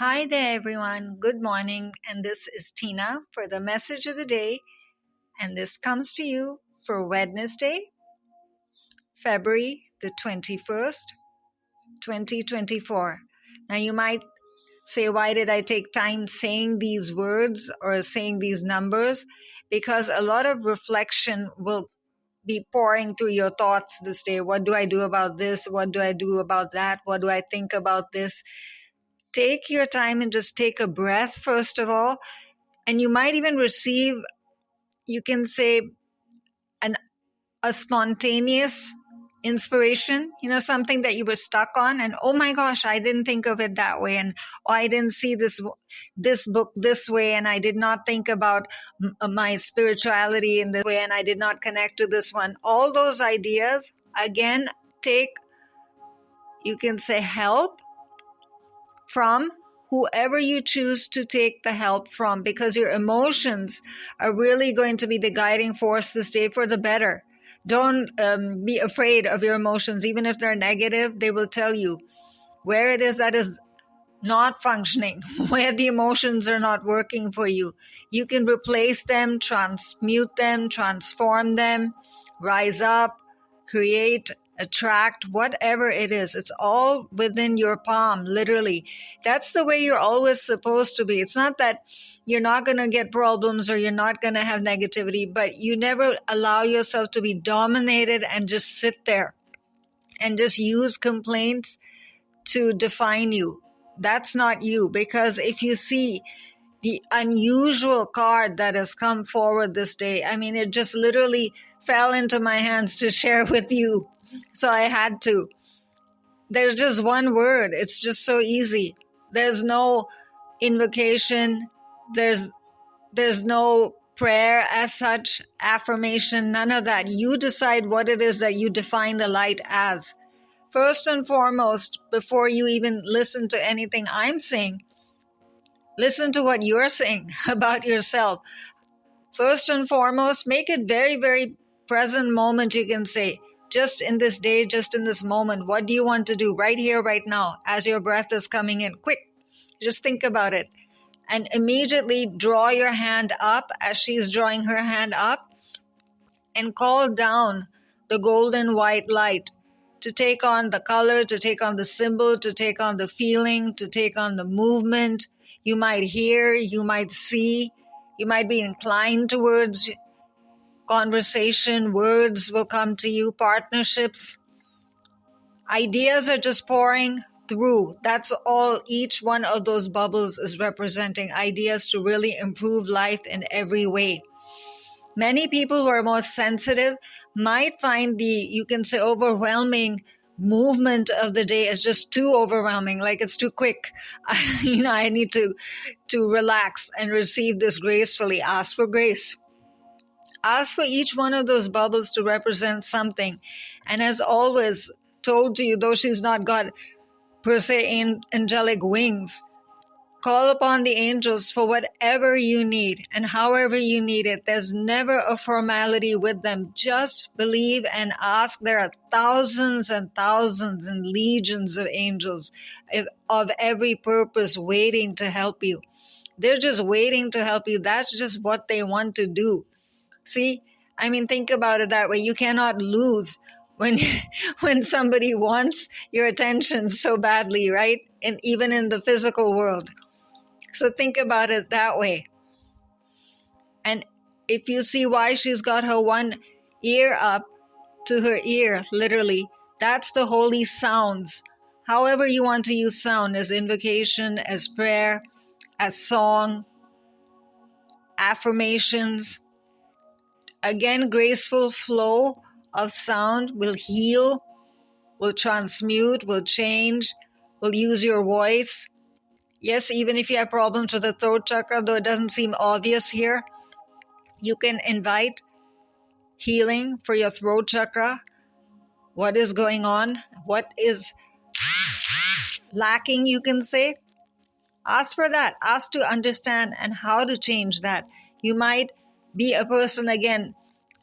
Hi there, everyone. Good morning. And this is Tina for the message of the day. And this comes to you for Wednesday, February the 21st, 2024. Now, you might say, why did I take time saying these words or saying these numbers? Because a lot of reflection will be pouring through your thoughts this day. What do I do about this? What do I do about that? What do I think about this? Take your time and just take a breath, first of all. And you might even receive, you can say, a spontaneous inspiration, something that you were stuck on. And oh my gosh, I didn't think of it that way. And I didn't see this book this way. And I did not think about my spirituality in this way. And I did not connect to this one. All those ideas, again, you can say, help from whoever you choose to take the help from, because your emotions are really going to be the guiding force this day for the better. Don't be afraid of your emotions. Even if they're negative, they will tell you where it is that is not functioning, where the emotions are not working for you. You can replace them, transmute them, transform them, rise up, create, attract, whatever it is. It's all within your palm, literally. That's the way you're always supposed to be. It's not that you're not going to get problems or you're not going to have negativity, but you never allow yourself to be dominated and just sit there and just use complaints to define you. That's not you, because if you see the unusual card that has come forward this day, it just literally fell into my hands to share with you. So I had to. There's just one word. It's just so easy. There's no invocation. There's no prayer as such, affirmation, none of that. You decide what it is that you define the light as. First and foremost, before you even listen to anything I'm saying, listen to what you're saying about yourself. First and foremost, make it very, very present moment. You can say, just in this day, just in this moment, what do you want to do right here, right now, as your breath is coming in? Quick, just think about it. And immediately draw your hand up as she's drawing her hand up and call down the golden white light to take on the color, to take on the symbol, to take on the feeling, to take on the movement. You might hear, you might see, you might be inclined towards conversation, words will come to you, partnerships. Ideas are just pouring through. That's all each one of those bubbles is representing, ideas to really improve life in every way. Many people who are more sensitive might find you can say, overwhelming movement of the day is just too overwhelming, like it's too quick. I need to relax and receive this gracefully. Ask for grace. Ask for each one of those bubbles to represent something. And as always told to you, though she's not got per se angelic wings, call upon the angels for whatever you need and however you need it. There's never a formality with them. Just believe and ask. There are thousands and thousands and legions of angels of every purpose waiting to help you. They're just waiting to help you. That's just what they want to do. See, think about it that way. You cannot lose when somebody wants your attention so badly, right? And even in the physical world. So think about it that way. And if you see why she's got her one ear up to her ear, literally, that's the holy sounds. However you want to use sound, as invocation, as prayer, as song, affirmations. Again, graceful flow of sound will heal, will transmute, will change, will use your voice. Yes, even if you have problems with the throat chakra, though it doesn't seem obvious here, you can invite healing for your throat chakra. What is going on? What is lacking, you can say? Ask for that. Ask to understand and how to change that. You might be a person, again,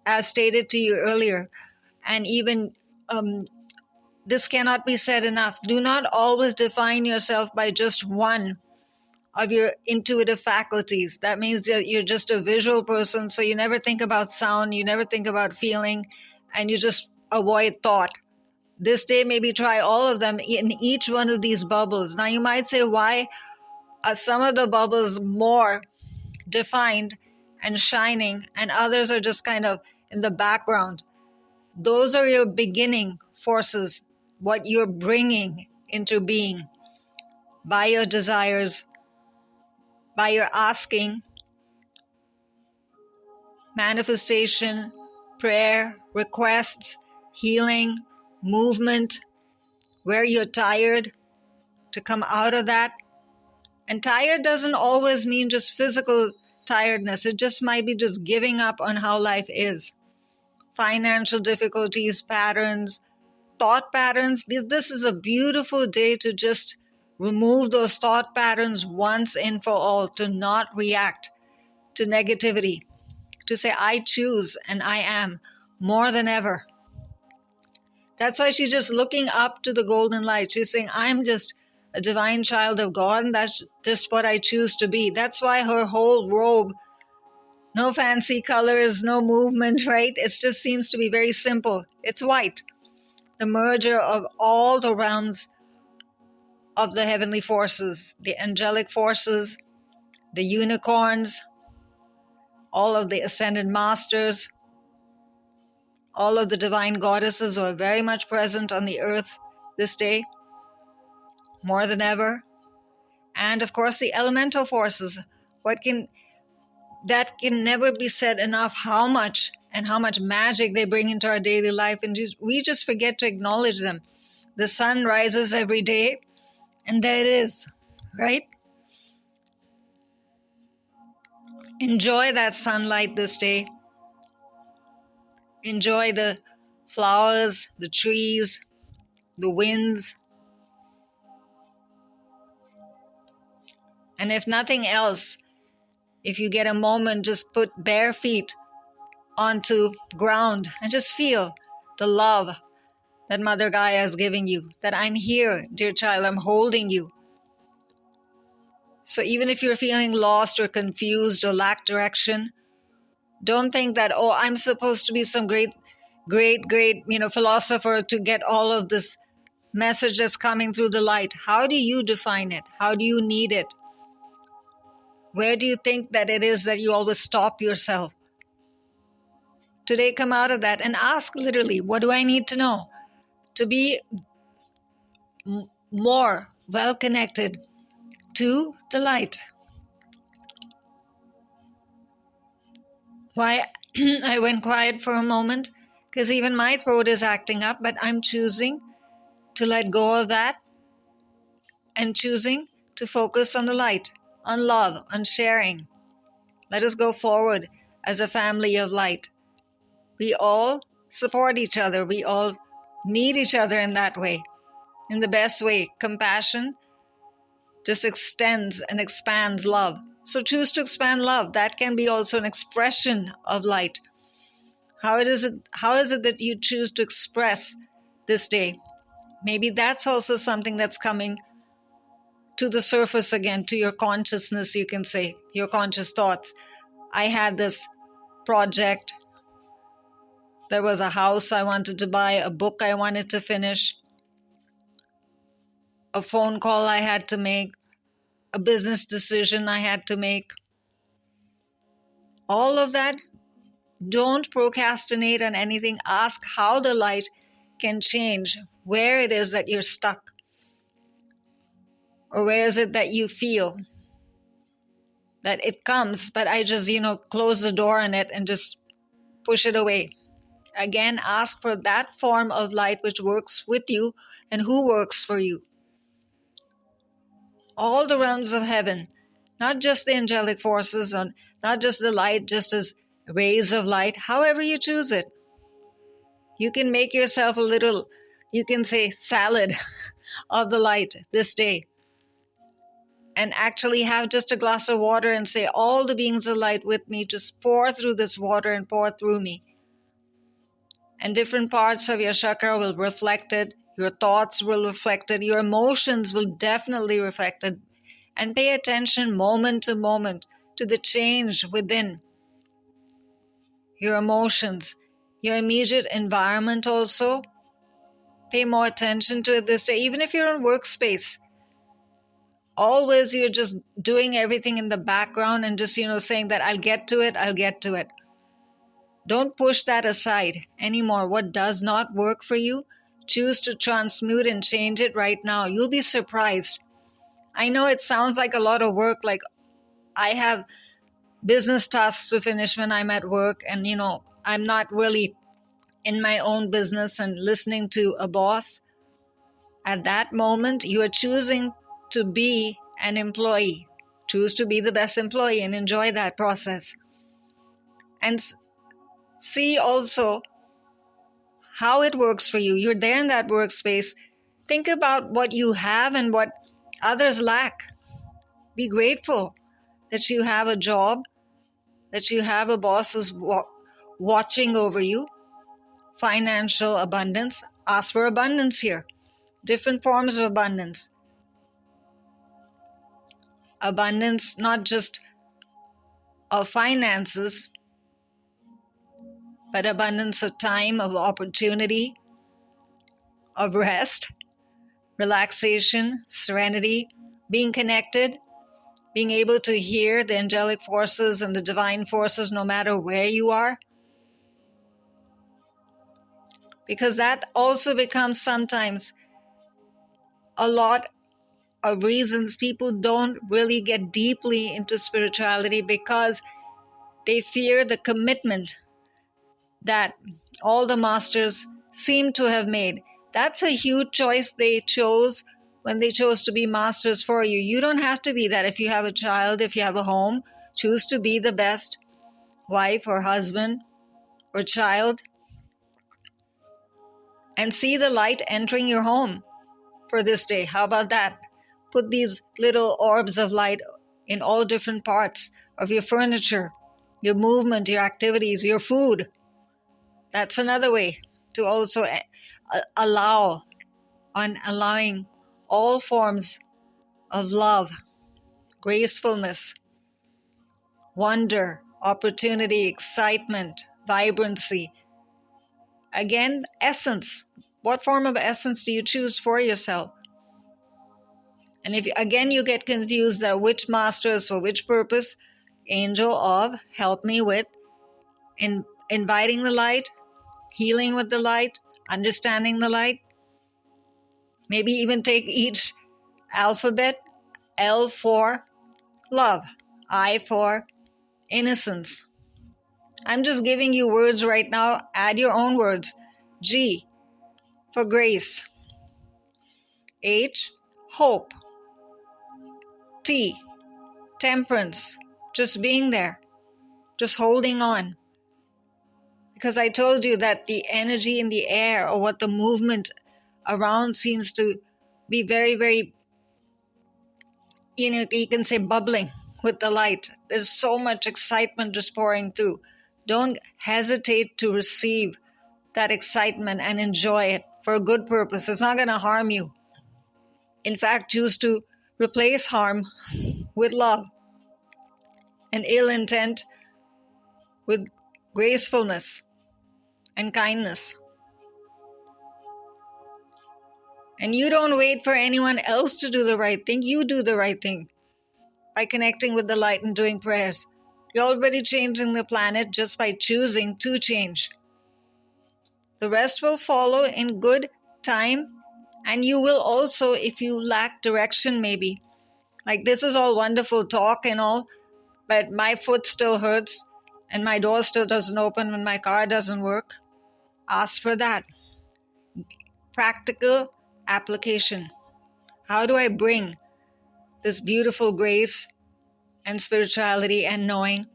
as stated to you earlier, and even this cannot be said enough. Do not always define yourself by just one of your intuitive faculties. That means that you're just a visual person, so you never think about sound, you never think about feeling, and you just avoid thought. This day, maybe try all of them in each one of these bubbles. Now, you might say, why are some of the bubbles more defined and shining, and others are just kind of in the background? Those are your beginning forces, what you're bringing into being by your desires, by your asking, manifestation, prayer, requests, healing, movement, where you're tired, to come out of that. And tired doesn't always mean just physical tiredness. It just might be just giving up on how life is. Financial difficulties, patterns, thought patterns. This is a beautiful day to just remove those thought patterns once and for all, to not react to negativity, to say, I choose and I am more than ever. That's why she's just looking up to the golden light. She's saying, I'm just a divine child of God, and that's just what I choose to be. That's why her whole robe, no fancy colors, no movement, right? It just seems to be very simple. It's white, the merger of all the realms of the heavenly forces, the angelic forces, the unicorns, all of the ascended masters, all of the divine goddesses who are very much present on the earth this day, more than ever. And of course, the elemental forces. That can never be said enough, how much magic they bring into our daily life, and we just forget to acknowledge them. The sun rises every day, and there it is, right? Enjoy that sunlight this day. Enjoy the flowers, the trees, the winds. And if nothing else, if you get a moment, just put bare feet onto ground and just feel the love that Mother Gaia is giving you, that I'm here, dear child, I'm holding you. So even if you're feeling lost or confused or lack direction, don't think that, oh, I'm supposed to be some great, philosopher to get all of this message that's coming through the light. How do you define it? How do you need it? Where do you think that it is that you always stop yourself? Today, come out of that and ask literally, what do I need to know to be more well connected to the light? Why I went quiet for a moment, because even my throat is acting up, but I'm choosing to let go of that and choosing to focus on the light, on love, on sharing. Let us go forward as a family of light. We all support each other. We all need each other in that way, in the best way. Compassion just extends and expands love. So choose to expand love. That can be also an expression of light. How is it that you choose to express this day? Maybe that's also something that's coming to the surface again, to your consciousness, you can say, your conscious thoughts. I had this project. There was a house I wanted to buy, a book I wanted to finish, a phone call I had to make, a business decision I had to make. All of that, don't procrastinate on anything. Ask how the light can change where it is that you're stuck. Or where is it that you feel that it comes, but I just, close the door on it and just push it away. Again, ask for that form of light which works with you and who works for you. All the realms of heaven, not just the angelic forces, or not just the light, just as rays of light, however you choose it. You can make yourself a little, you can say, salad of the light this day. And actually have just a glass of water and say, all the beings of light with me, just pour through this water and pour through me. And different parts of your chakra will reflect it. Your thoughts will reflect it. Your emotions will definitely reflect it. and pay attention moment to moment to the change within your emotions, your immediate environment also. Pay more attention to it this day. Even if you're in workspace, always you're just doing everything in the background and just, saying that I'll get to it. Don't push that aside anymore. What does not work for you, choose to transmute and change it right now. You'll be surprised. I know it sounds like a lot of work, like I have business tasks to finish when I'm at work, and I'm not really in my own business and listening to a boss. At that moment, you are choosing to be an employee. Choose to be the best employee and enjoy that process. And see also how it works for you. You're there in that workspace. Think about what you have and what others lack. Be grateful that you have a job, that you have a boss who's watching over you. Financial abundance. Ask for abundance here. Different forms of abundance. Abundance not just of finances, but abundance of time, of opportunity, of rest, relaxation, serenity, being connected, being able to hear the angelic forces and the divine forces no matter where you are. Because that also becomes sometimes a lot of reasons people don't really get deeply into spirituality, because they fear the commitment that all the masters seem to have made. That's a huge choice they chose when they chose to be masters for you. You don't have to be that. If you have a child, if you have a home, choose to be the best wife or husband or child, and see the light entering your home for this day. How about that? Put these little orbs of light in all different parts of your furniture, your movement, your activities, your food. That's another way to also allowing all forms of love, gracefulness, wonder, opportunity, excitement, vibrancy. Again, essence. What form of essence do you choose for yourself? And if again you get confused that which master is for which purpose, angel of help me with inviting the light, healing with the light, understanding the light. Maybe even take each alphabet. L for love, I for innocence. I'm just giving you words right now. Add your own words. G for grace. H, hope. T, temperance. Just being there. Just holding on. Because I told you that the energy in the air, or what the movement around seems to be very, very, you can say bubbling with the light. There's so much excitement just pouring through. Don't hesitate to receive that excitement and enjoy it for a good purpose. It's not going to harm you. In fact, choose to replace harm with love, and ill intent with gracefulness and kindness. And you don't wait for anyone else to do the right thing. You do the right thing by connecting with the light and doing prayers. You're already changing the planet just by choosing to change. The rest will follow in good time. And you will also, if you lack direction maybe, like this is all wonderful talk and all, but my foot still hurts and my door still doesn't open when my car doesn't work. Ask for that. Practical application. How do I bring this beautiful grace and spirituality and knowing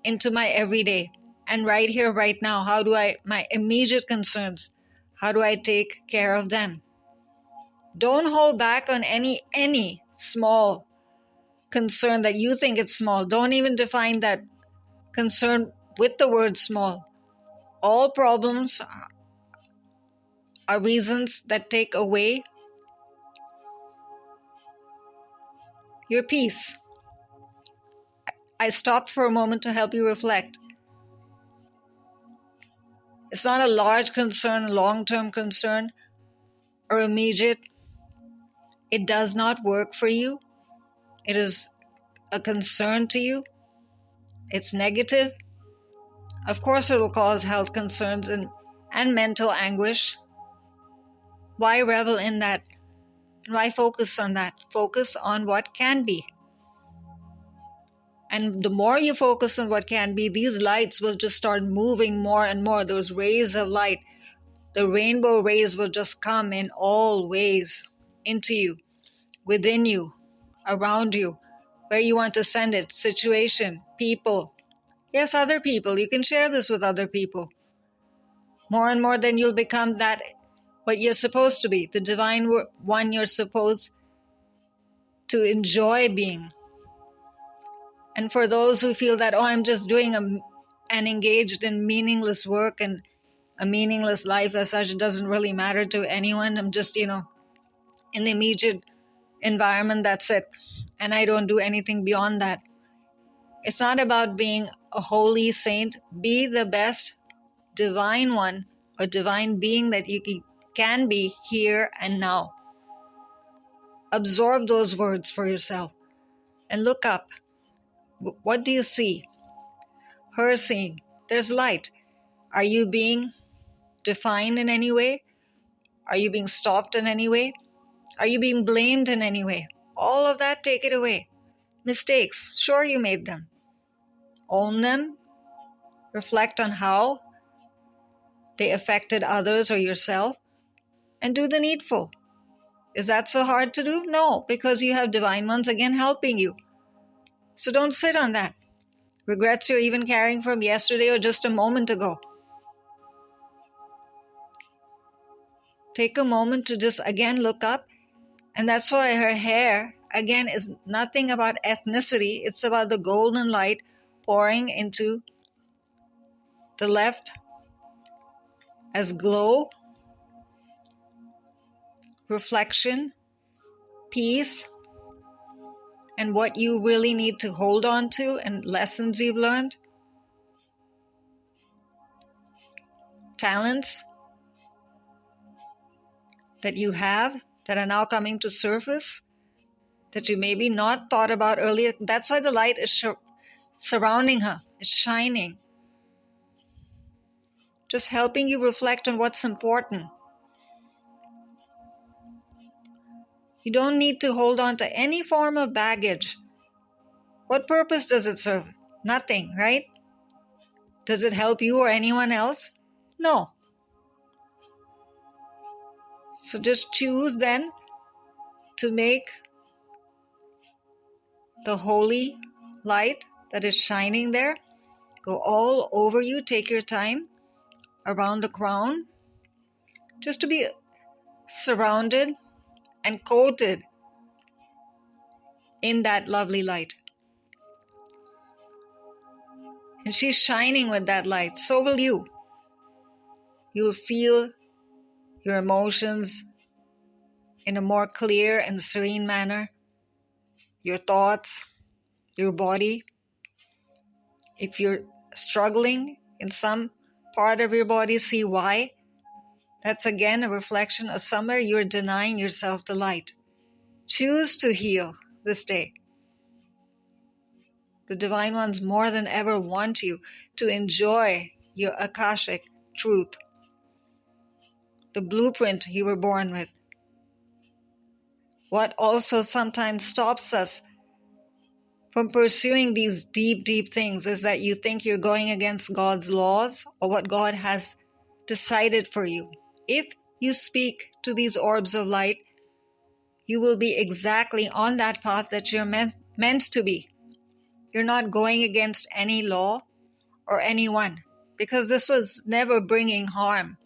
into my everyday? And right here, right now, how do my immediate concerns, how do I take care of them? Don't hold back on any small concern that you think it's small. Don't even define that concern with the word small. All problems are reasons that take away your peace. I stopped for a moment to help you reflect. It's not a large concern, a long-term concern, or immediate. It does not work for you. It is a concern to you. It's negative. Of course, it will cause health concerns and mental anguish. Why revel in that? Why focus on that? Focus on what can be. And the more you focus on what can be, these lights will just start moving more and more. Those rays of light, the rainbow rays will just come in all ways into you, within you, around you, where you want to send it, situation, people. Yes, other people. You can share this with other people. More and more, then you'll become that, what you're supposed to be, the divine one you're supposed to enjoy being. And for those who feel that, I'm just doing and engaged in meaningless work and a meaningless life as such, it doesn't really matter to anyone. I'm just, in the immediate environment, that's it. And I don't do anything beyond that. It's not about being a holy saint. Be the best divine one or divine being that you can be here and now. Absorb those words for yourself and look up. What do you see? Her seeing. There's light. Are you being defined in any way? Are you being stopped in any way? Are you being blamed in any way? All of that, take it away. Mistakes, sure you made them. Own them. Reflect on how they affected others or yourself. And do the needful. Is that so hard to do? No, because you have divine ones again helping you. So don't sit on that. Regrets you're even carrying from yesterday or just a moment ago. Take a moment to just again look up. And that's why her hair, again, is nothing about ethnicity. It's about the golden light pouring into the left as glow, reflection, peace, and what you really need to hold on to and lessons you've learned. Talents that you have that are now coming to surface that you maybe not thought about earlier. That's why the light is surrounding her. It's shining. Just helping you reflect on what's important. You don't need to hold on to any form of baggage. What purpose does it serve? Nothing, right? Does it help you or anyone else? No. So just choose then to make the holy light that is shining there go all over you. Take your time around the crown just to be surrounded and coated in that lovely light. And she's shining with that light. So will you. You'll feel your emotions in a more clear and serene manner. Your thoughts, your body. If you're struggling in some part of your body, see why. That's again a reflection of somewhere you're denying yourself the light. Choose to heal this day. The Divine Ones more than ever want you to enjoy your Akashic truth, the blueprint you were born with. What also sometimes stops us from pursuing these deep, deep things is that you think you're going against God's laws or what God has decided for you. If you speak to these orbs of light, you will be exactly on that path that you're meant to be. You're not going against any law or anyone, because this was never bringing harm.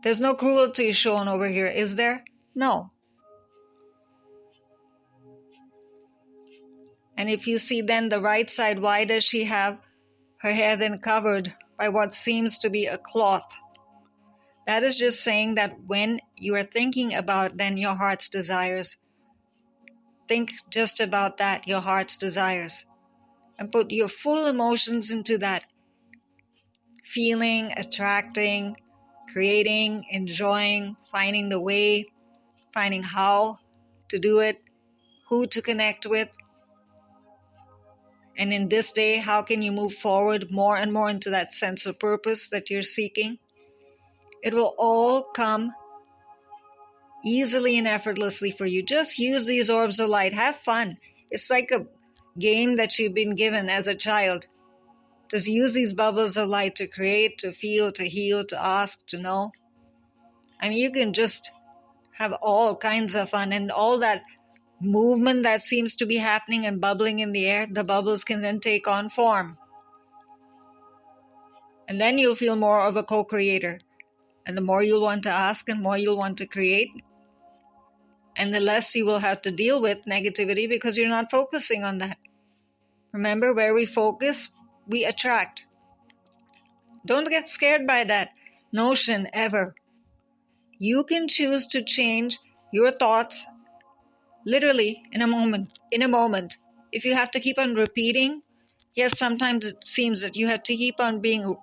There's no cruelty shown over here, is there? No. And if you see then the right side, why does she have her hair then covered by what seems to be a cloth? That is just saying that when you are thinking about then your heart's desires, think just about that, your heart's desires, and put your full emotions into that. Feeling, attracting, creating, enjoying, finding the way, finding how to do it, who to connect with. And in this day, how can you move forward more and more into that sense of purpose that you're seeking? It will all come easily and effortlessly for you. Just use these orbs of light. Have fun. It's like a game that you've been given as a child. Just use these bubbles of light to create, to feel, to heal, to ask, to know. I mean, you can just have all kinds of fun, and all that movement that seems to be happening and bubbling in the air, the bubbles can then take on form. And then you'll feel more of a co-creator. And the more you'll want to ask and more you'll want to create, and the less you will have to deal with negativity because you're not focusing on that. Remember, where we focus, we attract. Don't get scared by that notion ever. You can choose to change your thoughts literally in a moment. If you have to keep on repeating, yes, sometimes it seems that you have to keep on being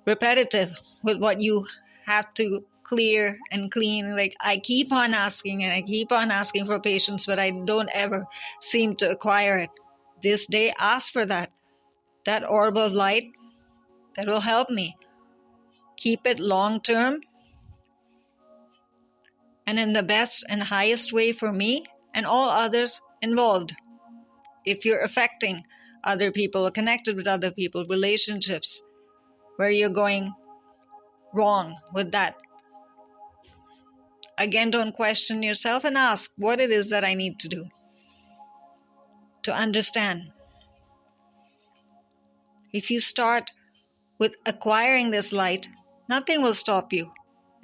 repetitive with what you have to clear and clean. Like, I keep on asking and I keep on asking for patience, but I don't ever seem to acquire it. This day, ask for that orb of light that will help me keep it long term and in the best and highest way for me and all others involved. If you're affecting other people or connected with other people, relationships where you're going wrong with that, again, don't question yourself and ask what it is that I need to do to understand. If you start with acquiring this light, nothing will stop you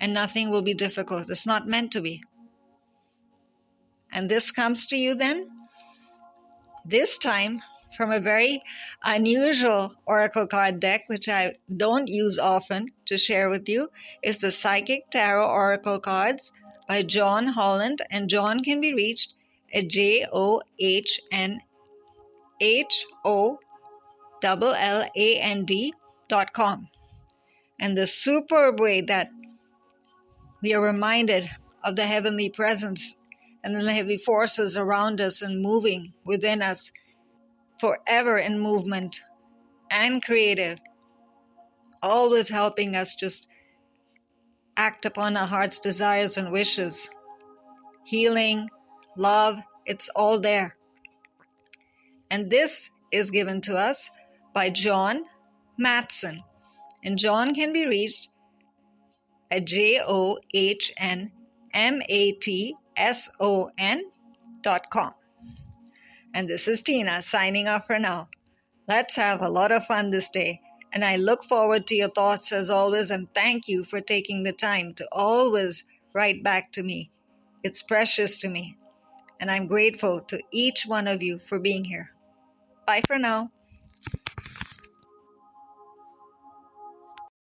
and nothing will be difficult. It's not meant to be. And this comes to you then, this time from a very unusual oracle card deck, which I don't use often to share with you. It's the Psychic Tarot Oracle Cards by JOHN HOLLAND, and John can be reached at JOHNHOLLAND.com. And the superb way that we are reminded of the heavenly presence and the heavy forces around us and moving within us, forever in movement and creative, always helping us just act upon our heart's desires and wishes. Healing, love, it's all there. And this is given to us by John Matson. And John can be reached at JOHNMATSON.com. And this is Tina signing off for now. Let's have a lot of fun this day. And I look forward to your thoughts as always, and thank you for taking the time to always write back to me. It's precious to me. And I'm grateful to each one of you for being here. Bye for now.